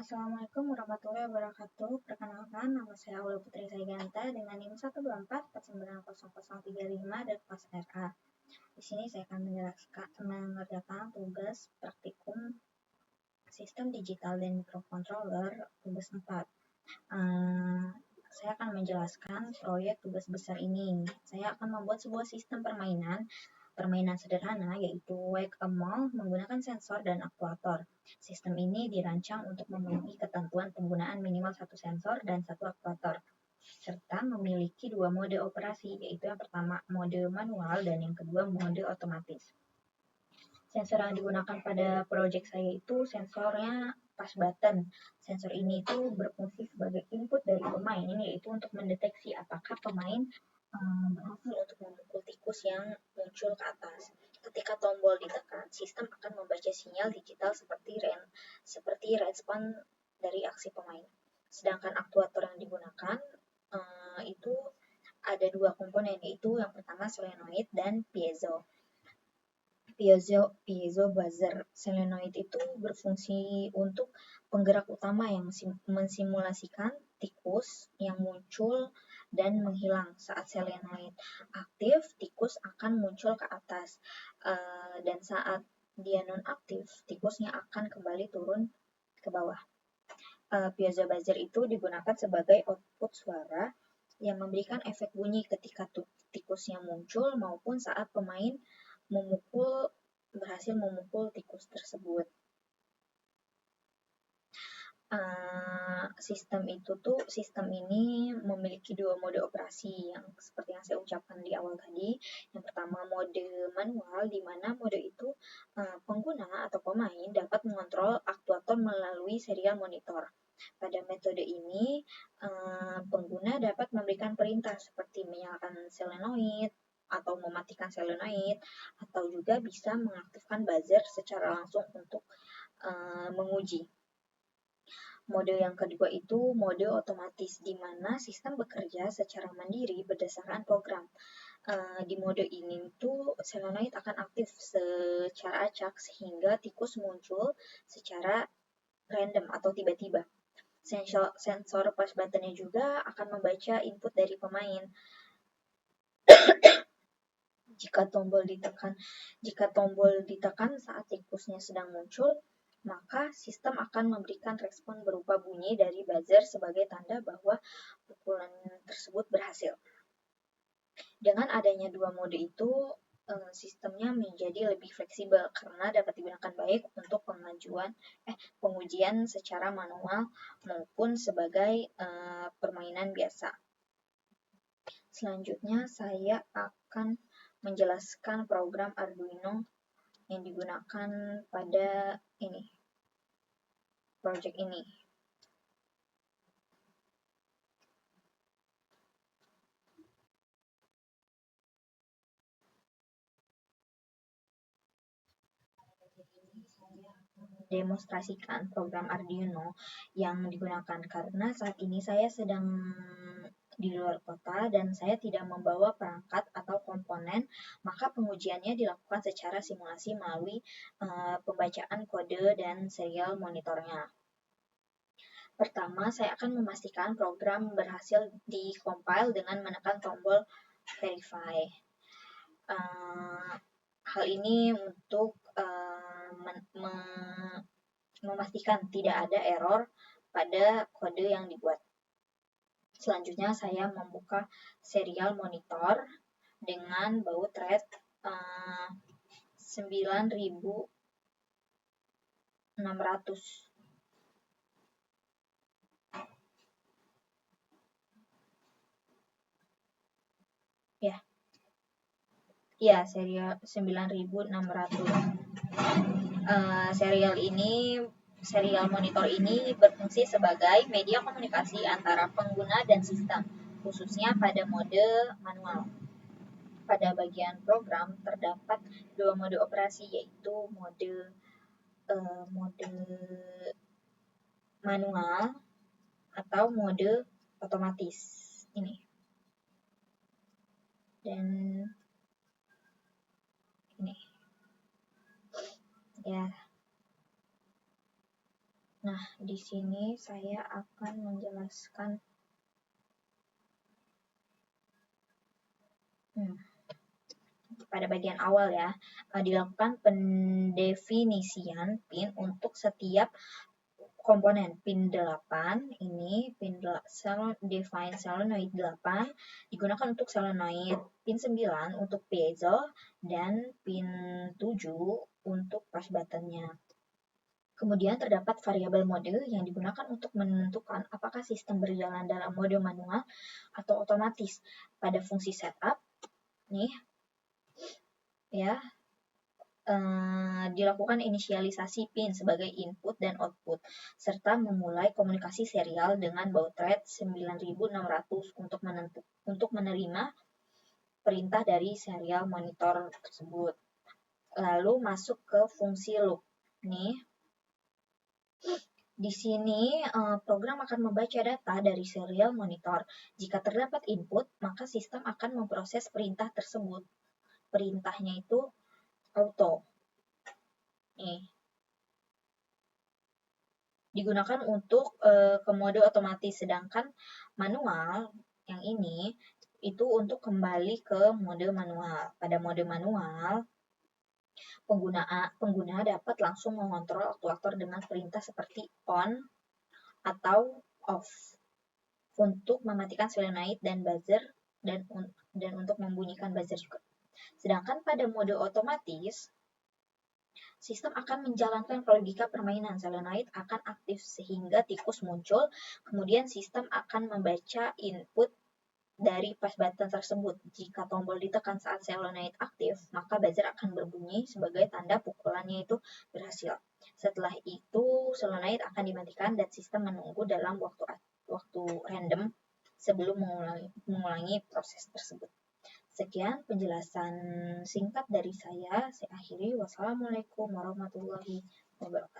Assalamualaikum warahmatullahi wabarakatuh. Perkenalkan, nama saya Aula Putri Saiganta dengan NIM 124490035 dan kelas RA. Di sini saya akan mengerjakan tugas praktikum Sistem Digital dan Microcontroller tugas 4. Saya akan menjelaskan proyek tugas besar ini. Saya akan membuat sebuah sistem permainan sederhana, yaitu whack-a-mole menggunakan sensor dan aktuator. Sistem ini dirancang untuk memenuhi ketentuan penggunaan minimal satu sensor dan satu aktuator, serta memiliki dua mode operasi, yaitu yang pertama mode manual dan yang kedua mode otomatis. Sensor yang digunakan pada proyek saya itu sensornya push button. Sensor ini itu berfungsi sebagai input dari pemain, yaitu untuk mendeteksi apakah pemain berhasil untuk memukul tikus yang muncul ke atas. Ketika tombol ditekan, sistem akan membaca sinyal digital seperti respon dari aksi pemain. Sedangkan aktuator yang digunakan itu ada dua komponen, yaitu yang pertama solenoid dan piezo buzzer. Solenoid itu berfungsi untuk penggerak utama yang mensimulasikan tikus yang muncul dan menghilang. Saat solenoid aktif, tikus akan muncul ke atas, dan saat dia non-aktif, tikusnya akan kembali turun ke bawah. Piezo buzzer itu digunakan sebagai output suara yang memberikan efek bunyi ketika tikusnya muncul maupun saat pemain berhasil memukul tikus tersebut. Sistem ini memiliki dua mode operasi yang seperti yang saya ucapkan di awal tadi. Yang pertama mode manual, di mana mode itu pengguna atau pemain dapat mengontrol aktuator melalui serial monitor. Pada metode ini pengguna dapat memberikan perintah seperti menyalakan solenoid atau mematikan solenoid, atau juga bisa mengaktifkan buzzer secara langsung untuk menguji. Mode yang kedua itu mode otomatis, di mana sistem bekerja secara mandiri berdasarkan program. Di mode ini tuh solenoid akan aktif secara acak sehingga tikus muncul secara random atau tiba-tiba. Sensor push buttonnya juga akan membaca input dari pemain. Jika tombol ditekan saat tikusnya sedang muncul, maka sistem akan memberikan respon berupa bunyi dari buzzer sebagai tanda bahwa pukulan tersebut berhasil. Dengan adanya dua mode itu, sistemnya menjadi lebih fleksibel karena dapat digunakan baik untuk pengujian secara manual maupun sebagai permainan biasa. Selanjutnya saya akan menjelaskan program Arduino yang digunakan pada project ini. Demonstrasikan program Arduino yang digunakan karena saat ini saya sedang di luar kota dan saya tidak membawa perangkat atau komponen, maka pengujiannya dilakukan secara simulasi melalui pembacaan kode dan serial monitornya. Pertama, saya akan memastikan program berhasil di-compile dengan menekan tombol verify. Hal ini untuk memastikan tidak ada error pada kode yang dibuat. Selanjutnya saya membuka serial monitor dengan baud rate 9600. Serial 9600. Serial monitor ini berfungsi sebagai media komunikasi antara pengguna dan sistem, khususnya pada mode manual. Pada bagian program terdapat dua mode operasi, yaitu mode manual atau mode otomatis ini. Dan ini. Nah, di sini saya akan menjelaskan pada bagian awal ya, dilakukan pendefinisian pin untuk setiap komponen. Pin 8 ini, define solenoid 8 digunakan untuk solenoid, pin 9 untuk piezo, dan pin 7 untuk push buttonnya. Kemudian terdapat variabel mode yang digunakan untuk menentukan apakah sistem berjalan dalam mode manual atau otomatis. Pada fungsi setup, nih ya, dilakukan inisialisasi pin sebagai input dan output, serta memulai komunikasi serial dengan baud rate 9600 untuk menerima perintah dari serial monitor tersebut. Lalu masuk ke fungsi loop. Nih, di sini program akan membaca data dari serial monitor. Jika terdapat input, maka sistem akan memproses perintah tersebut. Perintahnya itu auto. Nih, digunakan untuk ke mode otomatis, sedangkan manual yang ini itu untuk kembali ke mode manual. Pada mode manual, pengguna dapat langsung mengontrol aktuator dengan perintah seperti on atau off untuk mematikan solenoid dan buzzer dan untuk membunyikan buzzer juga. Sedangkan pada mode otomatis, sistem akan menjalankan logika permainan. Solenoid akan aktif sehingga tikus muncul, kemudian sistem akan membaca input dari push button tersebut. Jika tombol ditekan saat solenoid aktif, maka buzzer akan berbunyi sebagai tanda pukulannya itu berhasil. Setelah itu, solenoid akan dimatikan dan sistem menunggu dalam waktu random sebelum mengulangi proses tersebut. Sekian penjelasan singkat dari saya akhiri. Wassalamualaikum warahmatullahi wabarakatuh.